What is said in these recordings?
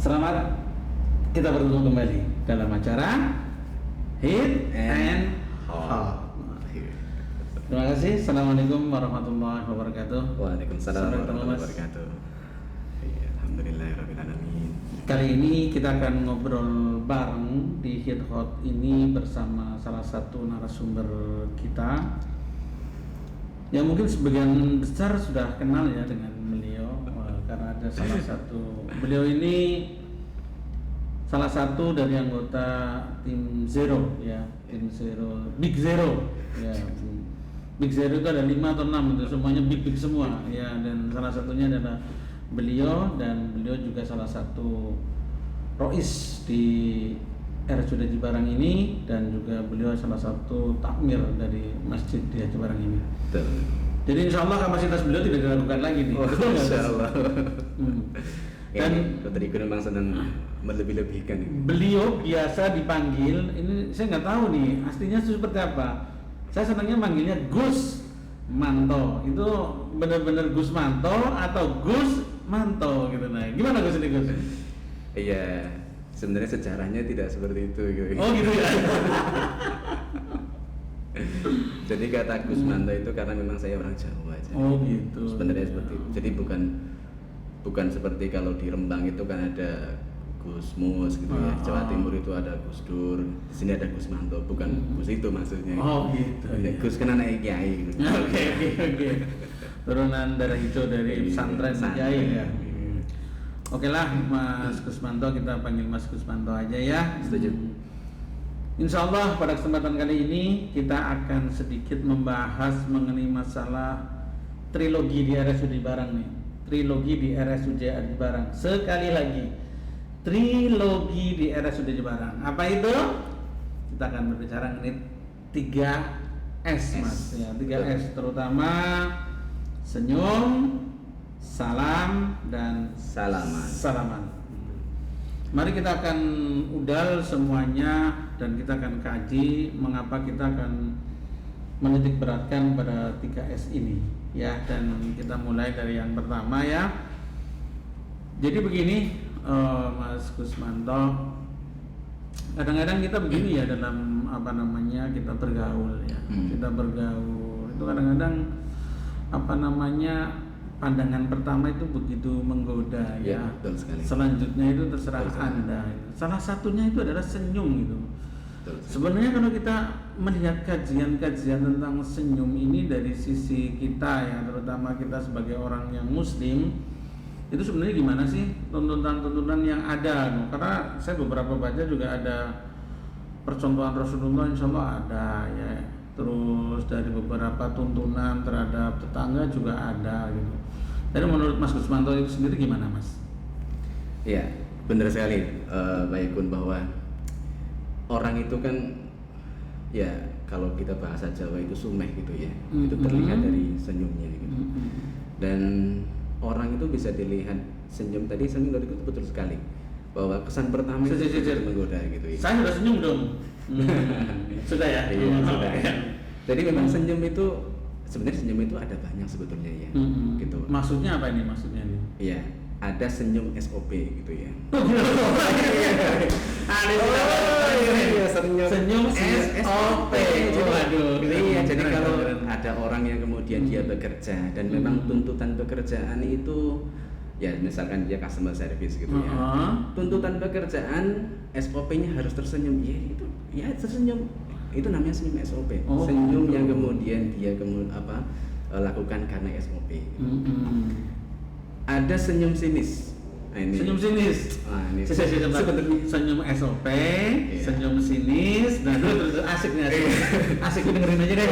Selamat kita bertemu kembali dalam acara Hit and Hot. Terima kasih. Assalamualaikum warahmatullahi wabarakatuh. Waalaikumsalam warahmatullahi wabarakatuh. Alhamdulillahirabbil alamin. Kali ini kita akan ngobrol bareng di Hit Hot ini bersama salah satu narasumber kita yang mungkin sebagian besar sudah kenal ya dengan beliau, karena ada salah satu beliau ini salah satu dari anggota tim Zero ya, tim Zero, Big Zero ya. Big Zero itu ada 5 atau 6 itu semuanya big semua ya, dan salah satunya adalah beliau, dan beliau juga salah satu rois di RSUD Cibarang ini, dan juga beliau salah satu takmir dari masjid di Cibarang ini. Betul. Jadi insya Allah kapasitas beliau tidak diragukan lagi nih. Betul nggak? Insya Allah. Dan Dr. Iko memang senang melebih-lebihkan. beliau biasa dipanggil, ini saya nggak tahu nih aslinya seperti apa. Saya senangnya manggilnya Gus Manto. Itu benar-benar Gus Manto atau Gus Manto gitu. Nah, gimana Gus ini Gus? Iya, sebenarnya sejarahnya tidak seperti itu. Oh gitu ya. Jadi kata Gus Manto itu karena memang saya orang Jawa aja. Oh gitu. Sebenarnya seperti itu. Jadi bukan seperti kalau di Rembang itu kan ada Gus Mus gitu ya. Jawa Timur itu ada Gus Dur. Di sini ada Gus Manto, bukan Gus itu maksudnya. Oh gitu. Ya, Gus kan anak kiai gitu. Oke. Turunan darah hijau dari pesantren Kiai ya. Oke lah Mas Gus Manto, kita panggil Mas Gus Manto aja ya. Setuju. Insya Allah pada kesempatan kali ini kita akan sedikit membahas mengenai masalah trilogi di RSUD Barang nih. Trilogi di RSUD Barang. Sekali lagi, trilogi di RSUD Barang. Apa itu? Kita akan berbicara mengenai 3S Mas ya, 3S terutama senyum, salam, dan salaman. Mari kita akan udal semuanya dan kita akan kaji mengapa kita akan menitik beratkan pada 3S ini ya, dan kita mulai dari yang pertama ya. Jadi begini Mas Gus Manto, kadang-kadang kita begini ya dalam kita bergaul ya. Kita bergaul itu kadang-kadang pandangan pertama itu begitu menggoda ya. Betul sekali. Selanjutnya itu terserah Anda. Salah satunya itu adalah senyum gitu. Sebenarnya kalau kita melihat kajian-kajian tentang senyum ini dari sisi kita ya, terutama kita sebagai orang yang muslim, itu sebenarnya gimana sih tuntutan-tuntutan yang ada? Karena saya beberapa baca juga ada percontohan Rasulullah, insya Allah ada ya. Terus dari beberapa tuntunan terhadap tetangga juga ada gitu. Jadi menurut Mas Gus Manto itu sendiri gimana Mas? Iya, benar sekali Pak Ikun, bahwa orang itu kan ya kalau kita bahasa Jawa itu sumeh gitu ya. Itu terlihat dari senyumnya gitu. Dan orang itu bisa dilihat senyum, tadi senyum dari itu betul sekali. Bahwa kesan pertama itu menggoda gitu ya. Saya sudah senyum dong. Sudah ya? Iya, sudah. Jadi memang senyum itu sebenarnya senyum itu ada banyak sebetulnya ya. Gitu. Maksudnya apa ini maksudnya nih? Iya, ada senyum SOP gitu ya. Senyum SOP. Waduh. Iya, jadi kalau ada orang yang kemudian dia bekerja dan memang tuntutan pekerjaan itu ya misalkan dia customer service gitu ya. Tuntutan pekerjaan SOP-nya harus tersenyum. Ya itu, ya tersenyum. Itu namanya senyum SOP. Senyum yang kemudian dia lakukan karena SOP. Ada senyum sinis. Nah, ini. Senyum sinis. Ini sebenarnya senyum SOP, senyum sinis, dan terus asik nih, asik dengerin aja deh.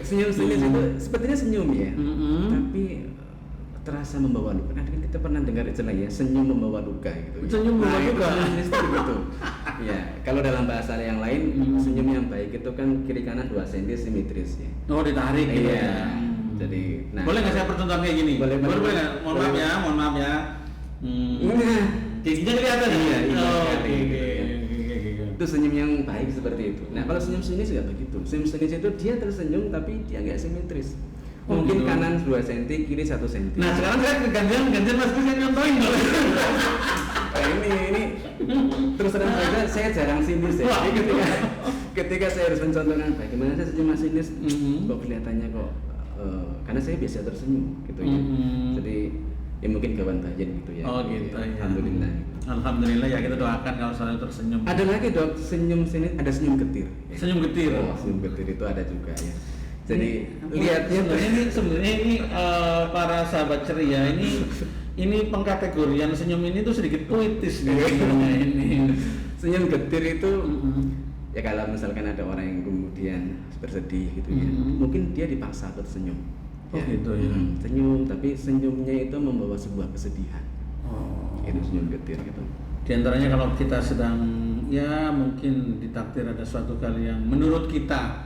Senyum sinis itu sepertinya senyum ya, tapi terasa membawa luka. Kan kita pernah dengar istilah ya, senyum membawa luka gitu. Senyum membawa luka. Senyum seperti itu. Ya, kalau dalam bahasa yang lain, senyum yang baik itu kan kiri kanan 2 cm simetris ya. Oh, ditarik gitu ya. Jadi, boleh nggak saya percontohan kayak gini? Boleh nggak? Mohon maaf ya. Giginya kelihatan ya? Oke. Itu senyum yang baik seperti itu. Nah, kalau senyum sinis nggak begitu. Senyum sinis itu dia tersenyum tapi dia nggak simetris. Mungkin kanan 2 cm, kiri 1 cm. Nah, sekarang saya gantian Mas Gus yang nyontohin. Nah, ini terus terang saja saya jarang sinis ya. Jadi ketika saya harus mencontohkan bagaimana saya senyum sinis, kok kelihatannya kok karena saya biasa tersenyum gitu ya. Jadi ya mungkin kawan bajen gitu ya. Oh gitu ya. Alhamdulillah. Alhamdulillah ya, kita doakan kalau selalu tersenyum. Ada lagi dok, senyum sini ada senyum getir. Senyum getir. Oh, senyum getir itu ada juga ya. Jadi lihatnya sebenarnya ini para sahabat ceria ini pengkategorian senyum ini tuh sedikit puitis nih sebenarnya ini. Senyum getir itu ya kalau misalkan ada orang yang kemudian bersedih gitu ya, mungkin dia dipaksa tersenyum. Oh gitu ya. Senyum, tapi senyumnya itu membawa sebuah kesedihan. Itu senyum getir gitu. Di antaranya kalau kita sedang ya mungkin ditakdir ada suatu hal yang menurut kita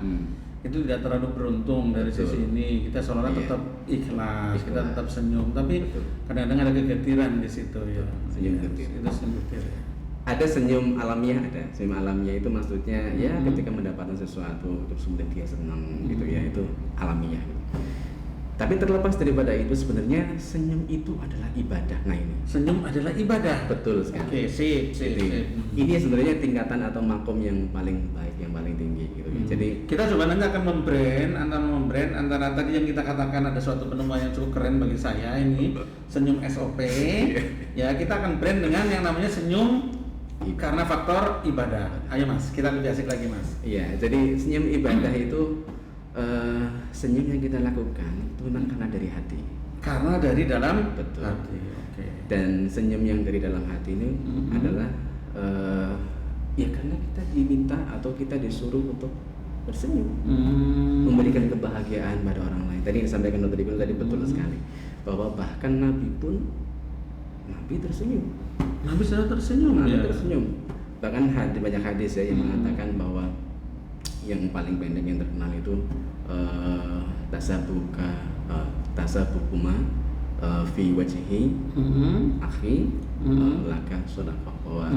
itu tidak terlalu beruntung dari sisi ini, kita seolah-olah tetap ikhlas, kita tetap senyum, tapi kadang-kadang ada kegetiran di situ ya. Senyum getir. Itu senyum getir ya. Ada senyum alamiah, ada senyum alamiah itu maksudnya ya ketika mendapatkan sesuatu terus kemudian dia senang gitu ya, itu alamiah. Tapi terlepas daripada itu sebenarnya senyum itu adalah ibadah. Nah ini senyum adalah ibadah. Betul sekali. Oke, sip. Ini sebenarnya tingkatan atau makom yang paling baik, yang paling tinggi gitu. Jadi kita coba nanti akan membrand antara tadi yang kita katakan ada suatu penemuan yang cukup keren bagi saya ini senyum SOP. Ya kita akan brand dengan yang namanya senyum karena faktor ibadah. Ayo Mas, kita lebih asik lagi Mas. Iya, jadi senyum ibadah itu senyum yang kita lakukan itu memang karena dari hati. Karena dari dalam betul. Hati. Okay. Dan senyum yang dari dalam hati ini adalah ya karena kita diminta atau kita disuruh untuk bersenyum, memberikan kebahagiaan pada orang lain. Tadi yang disampaikan Dr. Ibnu tadi betul sekali, bahwa bahkan Nabi tersenyum. Nabi sudah tersenyum. Tersenyum. Bahkan banyak hadis ya yang mengatakan bahwa yang paling pendek yang terkenal itu tasabukuma fi wajhi akhi laka sedekah, bahwa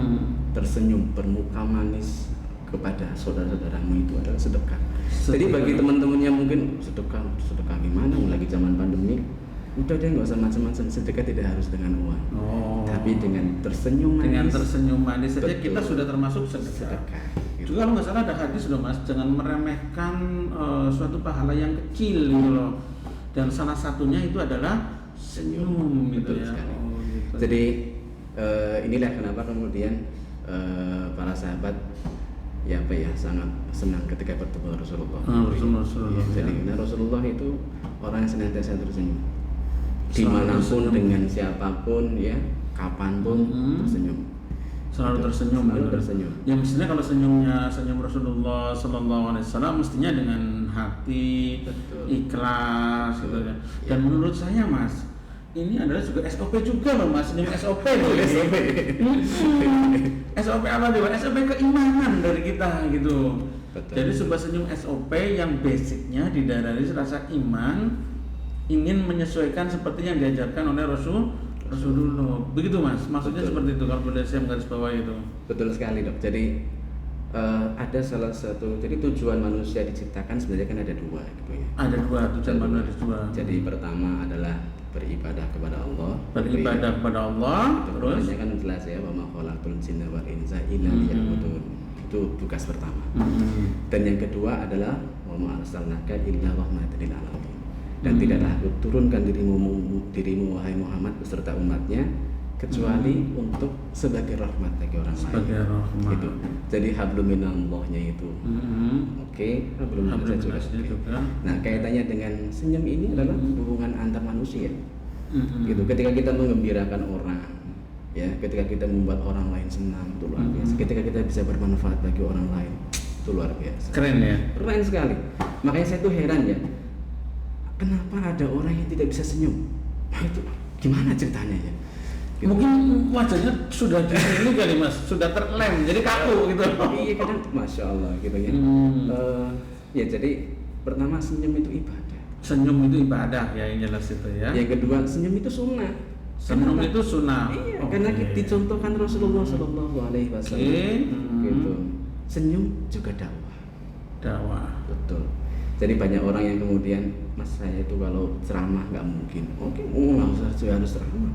tersenyum bermuka manis kepada saudara-saudaramu itu adalah sedekah. Jadi bagi teman-teman yang mungkin sedekah gimana lagi zaman pandemi, udah deh nggak usah macam-macam, sedekah tidak harus dengan uang, tapi dengan tersenyum manis. Dengan tersenyum manis saja kita sudah termasuk sedekah. Juga kalau nggak salah ada hadis loh Mas, jangan meremehkan suatu pahala yang kecil gitu loh. Dan salah satunya itu adalah senyum gitu ya. Gitu. Jadi inilah kenapa kemudian para sahabat sangat senang ketika bertemu Rasulullah. Rasulullah. Jadi Rasulullah itu orang yang senantiasa tersenyum. Dimanapun dengan siapapun ya, kapanpun tersenyum. Selalu tersenyum. Ya mestinya kalau senyum Rasulullah Sallallahu Alaihi Wasallam mestinya dengan hati ikhlas gitu ya. Dan menurut saya Mas, ini adalah juga SOP juga loh Mas, senyum SOP loh. SOP apa coba? SOP keimanan dari kita gitu. Jadi sebuah senyum SOP yang basicnya didasari rasa iman, ingin menyesuaikan seperti yang diajarkan oleh Rasulullah. Begitu Mas, maksudnya seperti itu kalau boleh saya menggaris bawah itu. Betul sekali dok. Jadi ada salah satu, jadi tujuan manusia diciptakan sebenarnya kan ada dua gitu ya. Ada dua tujuan manusia. Jadi pertama adalah beribadah kepada Allah. Beribadah kepada Allah. Terus kan jelas ya, wa ma khalaqtul jinna wal insa illa liya'budun. Itu tugas pertama. Dan yang kedua adalah wa ma arsalnaka illa rahmatan lil alamin. Dan tidaklah aku turunkan dirimu wahai Muhammad beserta umatnya kecuali untuk sebagai rahmat bagi orang lain. Gitu. Jadi hablum minallahnya itu. Oke, hablum minallah juga. Nah, kaitannya dengan senyum ini adalah hubungan antar manusia. Gitu. Ketika kita menggembirakan orang, ya, ketika kita membuat orang lain senang, itu luar biasa. Ketika kita bisa bermanfaat bagi orang lain, itu luar biasa. Keren ya. Keren sekali. Makanya saya tuh heran ya. Kenapa ada orang yang tidak bisa senyum? Nah, itu gimana ceritanya ya? Gitu. Mungkin wajahnya sudah ini kali Mas, sudah terlem, jadi kaku gitu. Iya kadang, masya Allah gitu ya. Ya jadi pertama senyum itu ibadah. Senyum itu ibadah ya, yang jelas itu ya. Yang kedua senyum itu sunnah. Senyum itu sunnah. Iya, karena dicontohkan Rasulullah Shallallahu Alaihi Wasallam. Gitu. Senyum juga dakwah. Dakwah. Betul. Jadi banyak orang yang kemudian, Mas saya itu kalau ceramah nggak mungkin. Oke, nggak usah harus ceramah,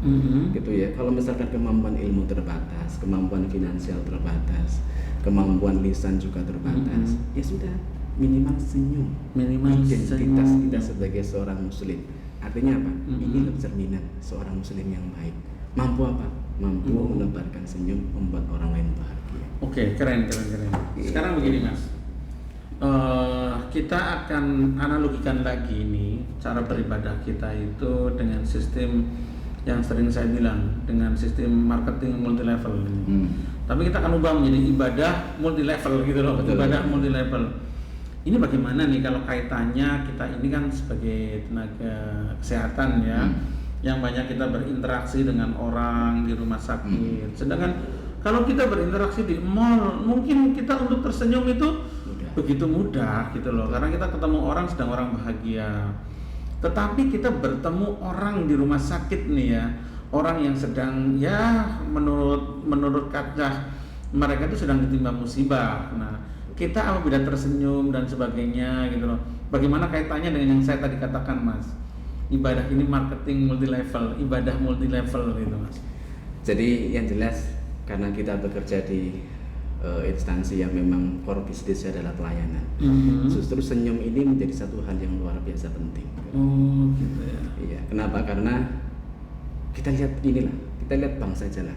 gitu ya. Kalau misalkan kemampuan ilmu terbatas, kemampuan finansial terbatas, kemampuan lisan juga terbatas, ya sudah, minimal senyum. Minimal Identitas senyum. kita sebagai seorang muslim. Artinya apa? Ini cerminan seorang muslim yang baik. Mampu apa? Mampu menebarkan senyum, membuat orang lain bahagia. Oke, keren. Sekarang begini Mas, kita akan analogikan lagi ini cara beribadah kita itu dengan sistem yang sering saya bilang, dengan sistem marketing multi level ini. Tapi kita akan ubah menjadi ibadah multi level gitu loh. Betul. Ibadah multi level. Ini bagaimana nih kalau kaitannya kita ini kan sebagai tenaga kesehatan ya, yang banyak kita berinteraksi dengan orang di rumah sakit. Sedangkan kalau kita berinteraksi di mall, mungkin kita untuk tersenyum itu begitu mudah gitu loh, karena kita ketemu orang sedang orang bahagia. Tetapi kita bertemu orang di rumah sakit nih ya, orang yang sedang ya menurut kata mereka itu sedang ditimpa musibah. Nah, kita apabila tersenyum dan sebagainya gitu loh. Bagaimana kaitannya dengan yang saya tadi katakan Mas? Ibadah ini marketing multi level, ibadah multi level gitu Mas. Jadi yang jelas karena kita bekerja di instansi yang memang core bisnisnya adalah pelayanan, justru senyum ini menjadi satu hal yang luar biasa penting. Oh gitu ya. Iya, kenapa? Karena kita lihat bangsa aja lah.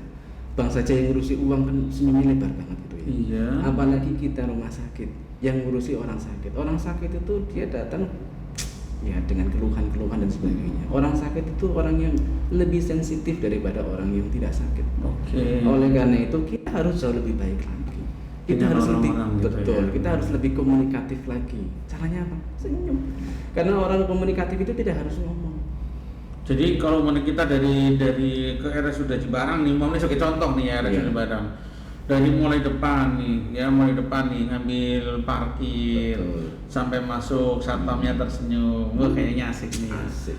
Bangsa aja yang ngurusi uang kan senyumnya lebar banget gitu ya. Iya. Apalagi kita rumah sakit yang ngurusi orang sakit. Orang sakit itu dia datang ya dengan keluhan dan sebagainya. Orang sakit itu orang yang lebih sensitif daripada orang yang tidak sakit. Oke. Oleh karena itu kita harus jauh lebih baik lagi. Kita Dengan harus lebih gitu betul. ya. Kita harus lebih komunikatif lagi. Caranya apa? Senyum. Karena orang komunikatif itu tidak harus ngomong. Jadi kalau kita dari ke RSUD Cibarang nih, mau ini sebagai contoh nih ya RSUD Cibarang. Dari mulai depan nih ngambil parkir. Betul. Sampai masuk satpamnya tersenyum. Wah kayaknya asik nih. Asik.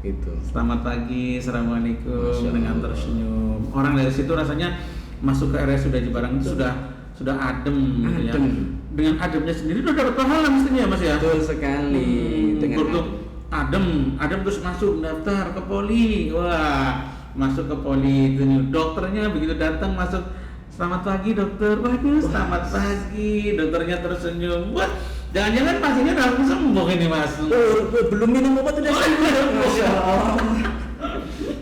Gitu. Selamat pagi, assalamualaikum, Masya dengan Allah. tersenyum. Orang dari situ rasanya masuk ke RSUD Cibarang itu sudah adem gitu ya. Dengan ademnya sendiri udah dapat pahala mestinya ya Mas ya. Betul sekali. Dengan adem terus masuk daftar ke poli. Wah, masuk ke poli itu nih. Dokternya begitu datang masuk, selamat pagi dokter. Waduh, selamat pagi. Dokternya tersenyum. Wah, jangan-jangan pasiennya udah sembuh ini Mas. Belum minum obat udah sembuh. Masya Allah.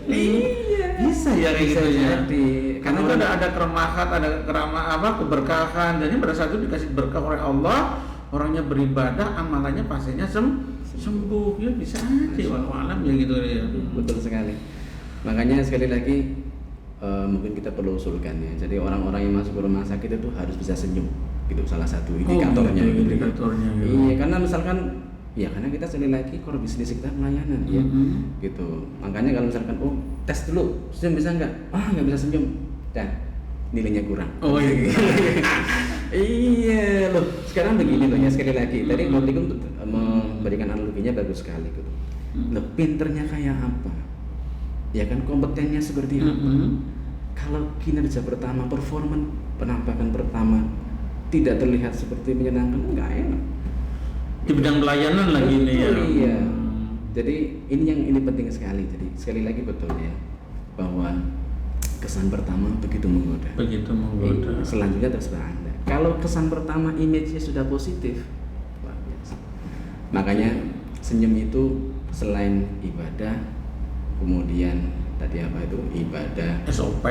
Iya. Bisa ya kayak Bisa gitu ya. jadi. Karena itu ada keramahan, ada keberkahan. Jadi pada saat itu dikasih berkah oleh Allah, orangnya beribadah, amalannya pasiennya sembuh. Ya bisa aja walau alam ya gitu ya. Betul sekali. Makanya sekali lagi mungkin kita perlu usulkan ya. Jadi orang-orang yang masuk ke rumah sakit itu harus bisa senyum. Gitu salah satu indikatornya. Gitu, indikatornya gitu. Iya, karena misalkan ya karena kita sekali lagi core bisnis kita pelayanan ya. Gitu. Makanya kalau misalkan tes dulu, senyum bisa nggak? Nggak bisa senyum. Dan nilainya kurang. Oh iya. Iya loh. Sekarang begini loh ya sekali lagi. Tadi Mbak Tikum memberikan analoginya bagus sekali gitu. Loh pinternya kayak apa? Ya kan kompetennya seperti apa? Kalau kinerja pertama, performan penampakan pertama tidak terlihat seperti menyenangkan, nggak enak. Di bidang pelayanan lagi ini ya. Iya. Jadi ini penting sekali. Jadi sekali lagi betul ya bahwa kesan pertama begitu menggoda. Selanjutnya terserah Anda. Kalau kesan pertama image-nya sudah positif, luar biasa. Makanya senyum itu selain ibadah, kemudian tadi apa itu ibadah SOP.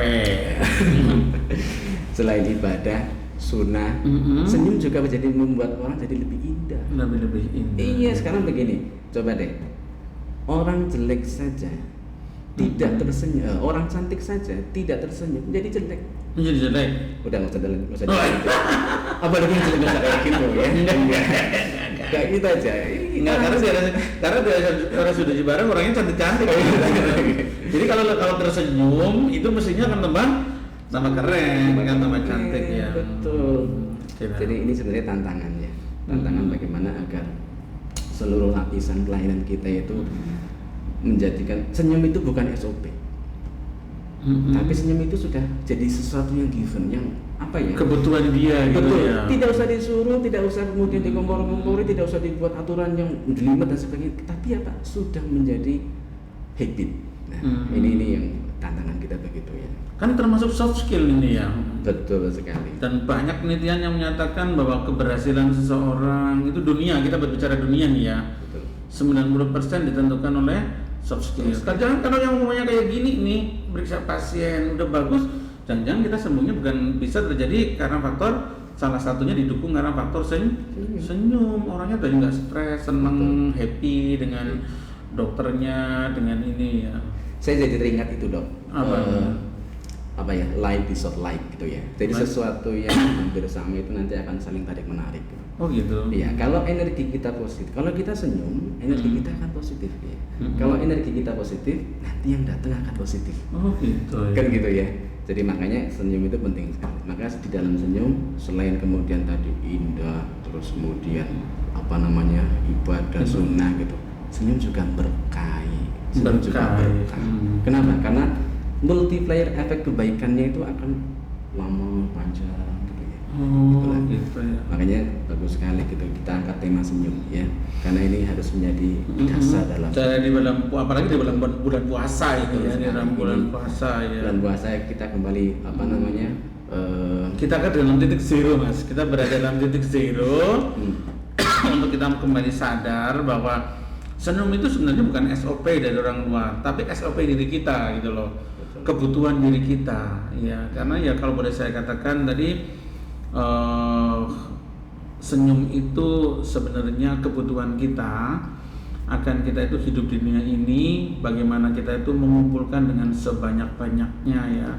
Selain ibadah, sunnah, senyum juga menjadi membuat orang jadi lebih indah. Lebih indah. Iya, sekarang begini, coba deh. Orang jelek saja tidak tersenyum, orang cantik saja tidak tersenyum, jadi jelek. Menjadi jelek. Udah nggak usah apalagi yang jelek nggak kayak gitu ya. Kayak gitu aja. Enggak, karena dia sudah Cibarang orangnya cantik-cantik. Jadi kalau tersenyum itu mestinya akan tambah keren, kan tambah cantik ya. Betul. Jadi ini sebenarnya tantangannya. Tantangan bagaimana agar seluruh lapisan pelayanan kita itu menjadikan senyum itu bukan SOP. Tapi senyum itu sudah jadi sesuatu yang given, yang apa ya? Kebutuhan dia gitu. Betul. Ya. Tidak usah disuruh, tidak usah kemudian dikompor-kompori, tidak usah dibuat aturan yang jelimet dan sebagainya. Tapi apa? Sudah menjadi habit. Nah, ini yang tantangan kita begitu ya. Kan termasuk soft skill ini ya. Betul sekali. Dan banyak penelitian yang menyatakan bahwa keberhasilan seseorang itu dunia, kita berbicara dunia nih ya. Betul. 90% ditentukan oleh soft skill. Jangan kalau yang umumnya kayak gini nih, periksa pasien udah bagus, jangan-jangan kita sembuhnya bukan bisa terjadi karena faktor salah satunya didukung karena faktor senyum. Orangnya tadi nggak stres, seneng, happy dengan dokternya, dengan ini ya. Saya jadi teringat itu dok. Apa ya, like disort like gitu ya. Jadi sesuatu yang hampir sama itu nanti akan saling tarik menarik. Oh gitu. Iya, kalau energi kita positif, kalau kita senyum, energi kita akan positif ya. Kalau energi kita positif, nanti yang datang akan positif. Oh gitu. Ya. Kan gitu ya. Jadi makanya senyum itu penting sekali. Maka di dalam senyum selain kemudian tadi indah, terus kemudian ibadah sunnah gitu. Senyum juga berkah. Senyum juga berkah. Kenapa? Karena multiplier efek kebaikannya itu akan lama panjang gitu ya. Gitu ya. Makanya bagus sekali gitu kita angkat tema senyum ya. Karena ini harus menjadi dasar dalam apalagi di bulan puasa itu ya, di dalam bulan puasa ya. Bulan puasa kita kembali kita kan dalam titik zero Mas. Kita berada dalam titik zero untuk kita kembali sadar bahwa senyum itu sebenarnya bukan SOP dari orang luar, tapi SOP diri kita gitu loh. Kebutuhan diri kita ya, karena ya kalau boleh saya katakan tadi senyum itu sebenarnya kebutuhan kita akan kita itu hidup di dunia ini, bagaimana kita itu mengumpulkan dengan sebanyak-banyaknya ya.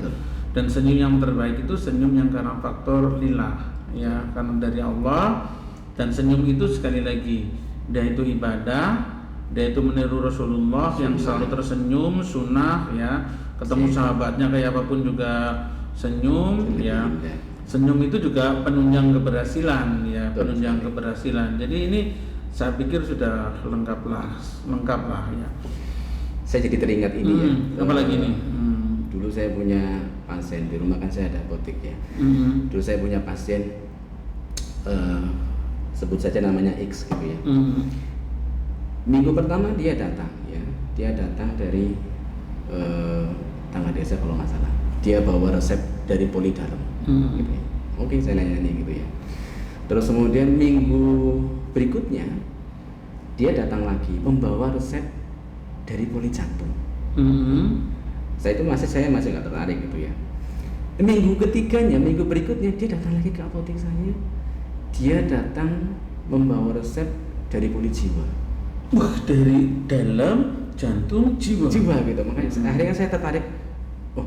Dan senyum yang terbaik itu senyum yang karena faktor lillah ya, karena dari Allah. Dan senyum itu sekali lagi dia itu ibadah, dia itu meniru Rasulullah yang selalu tersenyum, sunnah ya. Ketemu sahabatnya kayak apapun juga senyum ya. Senyum itu juga penunjang keberhasilan ya, penunjang keberhasilan. Jadi ini saya pikir sudah lengkap lah ya. Saya jadi teringat ini ya. Apalagi nih? Dulu saya punya pasien di rumah, kan saya ada apotek ya. Dulu saya punya pasien sebut saja namanya X gitu ya. Minggu pertama dia datang ya. Dia datang dari tangga desa kalau nggak salah. Dia bawa resep dari Poli Dalam. Gitu ya. Oke, saya nanya nih gitu ya. Terus kemudian minggu berikutnya dia datang lagi membawa resep dari Poli Jantung. Saya masih nggak tertarik gitu ya. Minggu ketiganya, minggu berikutnya dia datang lagi ke apotek saya. Dia datang membawa resep dari Poli Jiwa. Wah, dari dalam jantung jiwa gitu. Makanya akhirnya saya tertarik. Oh,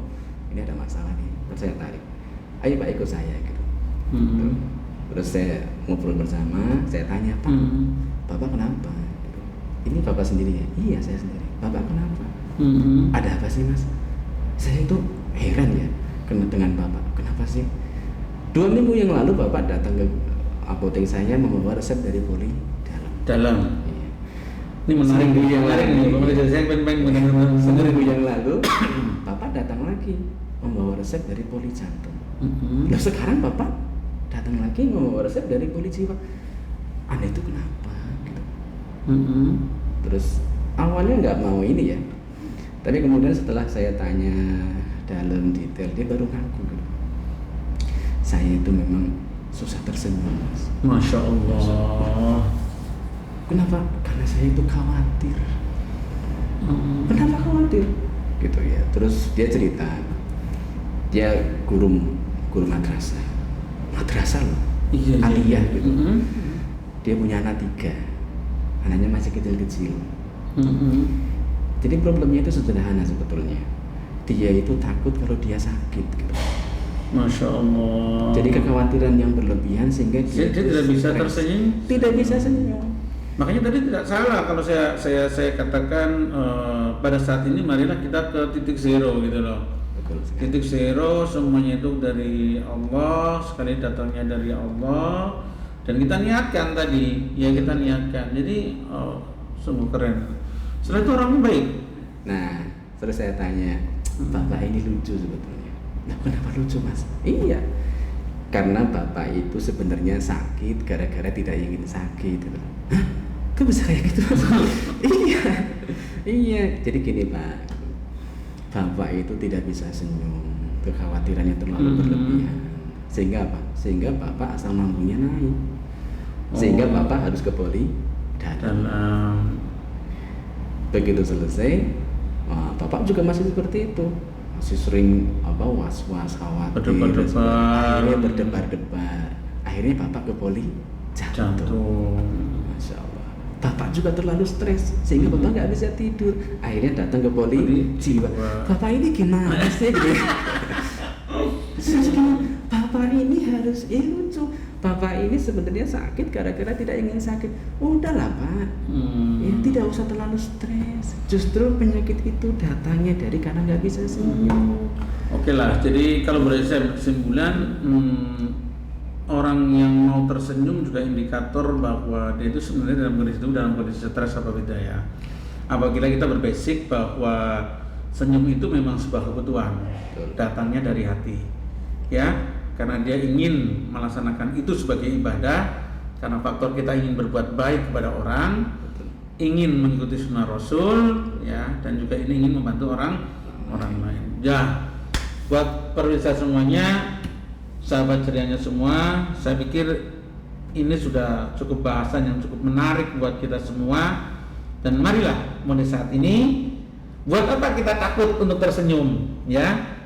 ini ada masalah nih. Terus saya tarik. Ayo Pak, ikut saya gitu. Terus saya ngobrol bersama. Saya tanya, Pak, Bapak kenapa? Gitu. Ini Bapak sendiri ya? Iya, saya sendiri. Bapak kenapa? Ada apa sih Mas? Saya itu heran ya dengan Bapak. Kenapa sih? 2 minggu yang lalu Bapak datang ke apotek saya membawa resep dari Poli Dalam. Ini menarik nih. Saya pengen seminggu yang lalu Bapak datang lagi membawa resep dari Poli Jantung. Nah sekarang Bapak datang lagi membawa resep dari Poli Jiwa. Anda itu kenapa? Gitu. Terus awalnya nggak mau ini ya, tapi kemudian setelah saya tanya dalam detail dia baru ngaku gitu. Saya itu memang susah tersenyum Mas. Masya Allah. Kenapa? Karena saya itu khawatir. Kenapa khawatir? Gitu ya. Terus dia cerita, dia guru madrasah loh, aliyah gitu. Dia punya anak 3, anaknya masih kecil-kecil. Jadi problemnya itu sederhana sebetulnya. Dia itu takut kalau dia sakit gitu. Masya Allah. Jadi kekhawatiran yang berlebihan sehingga dia tidak bisa tersenyum. Tidak bisa senyum. Makanya tadi tidak salah kalau saya katakan pada saat ini marilah kita ke titik zero gitu loh. Titik zero semuanya itu dari Allah, sekali datangnya dari Allah, dan kita niatkan tadi ya, kita niatkan. Jadi sungguh keren. Setelah itu orangnya baik. Nah terus saya tanya, Bapak ini ini lucu sebetulnya. Nah, kenapa lucu Mas? Iya, karena bapak itu sebenarnya sakit gara-gara tidak ingin sakit. Hah? Kok bisa kayak gitu? Iya, iya. Jadi gini Pak, bapak itu tidak bisa senyum, kekhawatirannya terlalu berlebihan. Sehingga apa? Sehingga bapak asam lambungnya naik. Sehingga bapak harus ke poli dan begitu selesai, bapak juga masih seperti itu, masih sering was-was, khawatir, akhirnya berdebar-debar. Akhirnya bapak ke poli jantung. Masya Allah. Bapak juga terlalu stres sehingga bapak nggak bisa tidur. Akhirnya datang ke poli jiwa. Bapak ini gimana sih? Bapak ini harus lucu. Bapak ini sebenarnya sakit gara-gara tidak ingin sakit. Udahlah Pak, ya tidak usah terlalu stres. Justru penyakit itu datangnya dari karena nggak bisa senyum. Oke lah, jadi kalau boleh saya berkesimpulan, orang yang mau tersenyum juga indikator bahwa dia itu sebenarnya dalam kondisi stres apa beda ya. Apabila kita berbasic bahwa senyum itu memang sebuah kebutuhan, datangnya dari hati, ya. Karena dia ingin melaksanakan itu sebagai ibadah, karena faktor kita ingin berbuat baik kepada orang, ingin mengikuti sunnah Rasul, ya, dan juga ini ingin membantu orang lain. Ya, buat pemirsa semuanya, sahabat cerianya semua, saya pikir ini sudah cukup bahasan yang cukup menarik buat kita semua. Dan marilah mulai saat ini, buat apa kita takut untuk tersenyum, ya?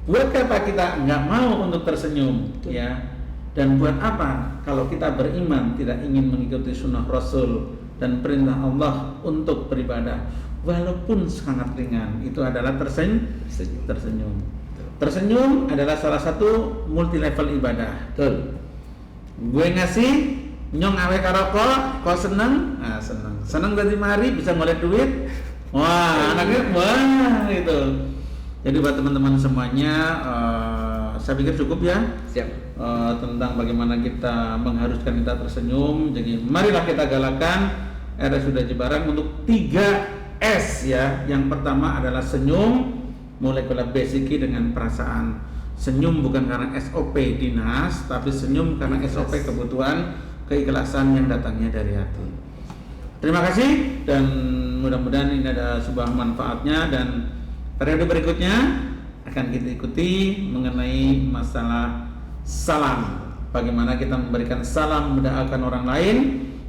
Buat apa kita nggak mau untuk tersenyum, ya? Dan buat apa kalau kita beriman tidak ingin mengikuti sunnah Rasul dan perintah Allah untuk beribadah, walaupun sangat ringan, itu adalah tersenyum. Tersenyum adalah salah satu multi level ibadah. Betul. Gue ngasih nyong awe karoko, kau seneng, seneng dari mari bisa ngeliat duit, wah anaknya wah gitu. Jadi buat teman-teman semuanya, saya pikir cukup ya. Siap. Tentang bagaimana kita mengharuskan kita tersenyum. Jadi marilah kita galakan RSUD Jembarang untuk 3S ya. Yang pertama adalah senyum, molekular basically dengan perasaan. Senyum bukan karena SOP dinas, tapi senyum karena SOP kebutuhan, keikhlasan yang datangnya dari hati. Terima kasih dan mudah-mudahan ini ada sebuah manfaatnya, dan periode berikutnya akan kita ikuti mengenai masalah salam. Bagaimana kita memberikan salam mendoakan orang lain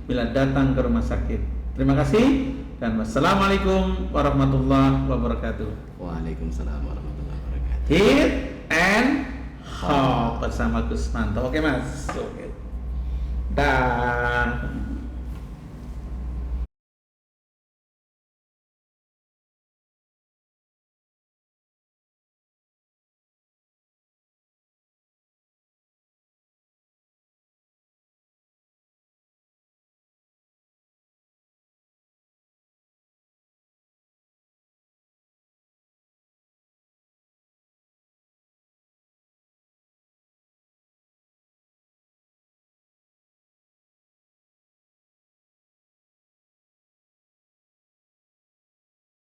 bila datang ke rumah sakit. Terima kasih dan wassalamualaikum warahmatullahi wabarakatuh. Waalaikumsalam warahmatullahi wabarakatuh. Hit and hop bersama Gus Manto. Oke Mas. Oke. Dah.